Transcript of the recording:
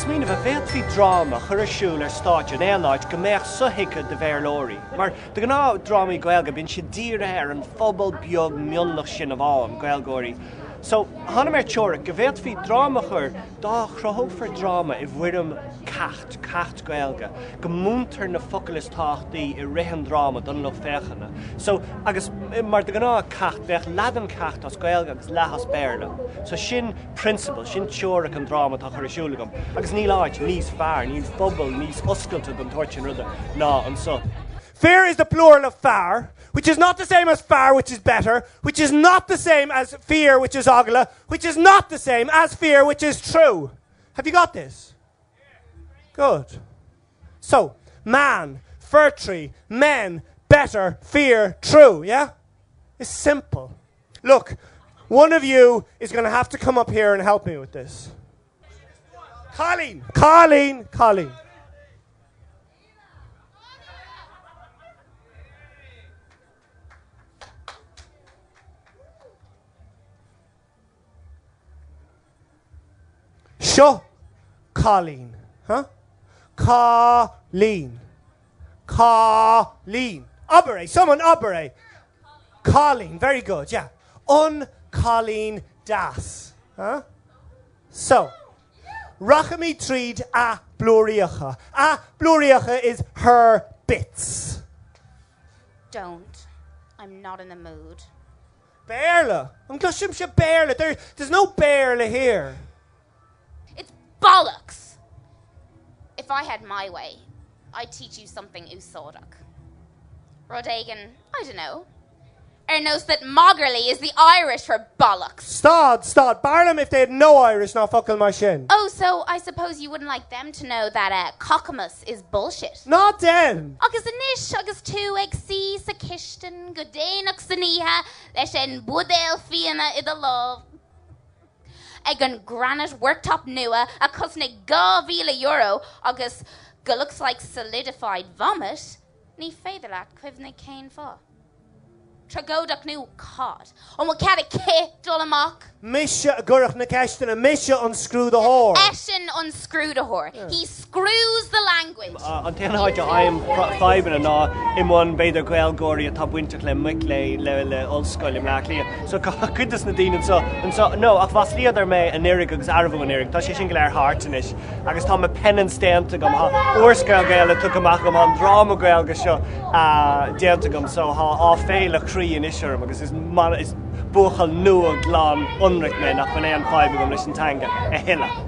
mína bheith fi drama chur siúil stáit an éáid go méach suhice de bhéirlóirí. Mar de gná drama Gaeilge bíonn si díre ar an phobal beag mionnach sin a bháin Gaeilgóirí. So, hanna mar teora go bhéit fi drama chur dá chrothófar drama I bhuirim cacht Gaeilge. Go múntar na focalas táchtaí I rihan drama don lo féchanna. So, agus mar de gná cacht bheith ladan cacht as Gaeilge agus lehas béirle. So sin principle, sin teora an drama tá chur siúlagam. Agus ní láid, níos fear, níos phobal, níos oscailte don tuairt an rudde ná an son. Fear is the plural of far, which is not the same as far, which is better, which is not the same as fear, which is ogla, which is not the same as fear, which is true. Have you got this? Good. So, man, fir tree, men, better, fear, true, yeah? It's simple. Look, one of you is going to have to come up here and help me with this. Colleen. Sure. Colleen. Huh? Colleen. Operate. Someone operate. Colleen. Very good, yeah. Colleen das. Huh? So, Rachami tríd a blúriacha. A blúriacha is her bits. Don't. I'm not in the mood. Béarla. An gushim se béarla. There's no béarla here. It's bollocks. If I had my way, I'd teach you something úsáideach. Rodagan, I don't know. Knows that Moggerly is the Irish for bollocks. Stod. Barlam if they had no Irish, not fucking my shin. Oh, so I suppose you wouldn't like them to know that cockamus is bullshit. Not then. Agus anish, agus tú ag sí sa kishtan, go déanach sa níha, leis an budéil fianna I the love. Ag an granite worktop nua, a cosnig €2,000, agus go looks like solidified vomit, ní féidir leat cuimhnig céin fá. Tragodach nu cod. On what cat a kit dolamach? Misha gurach na kashtan and Misha unscrew the whore. Eshin unscrew the whore. Yeah. He screws the language. An téanaid I am 5 and ná in one beidir Gaeilgóirí atá buinte le mic le olscoil im lia. So cuidas na dín and so no ach vas liadar me an irig agus arfu an irig. Tá sé sin gléir hartanis. Agus tá me pen and stamta gom orscail Gaeile tuc amach gom an drama Gaeilge seo déanta gom so á féile crí in isirm agus is buchal nua glán unric me nach fan éan 5 gom leis an tanga a hilla.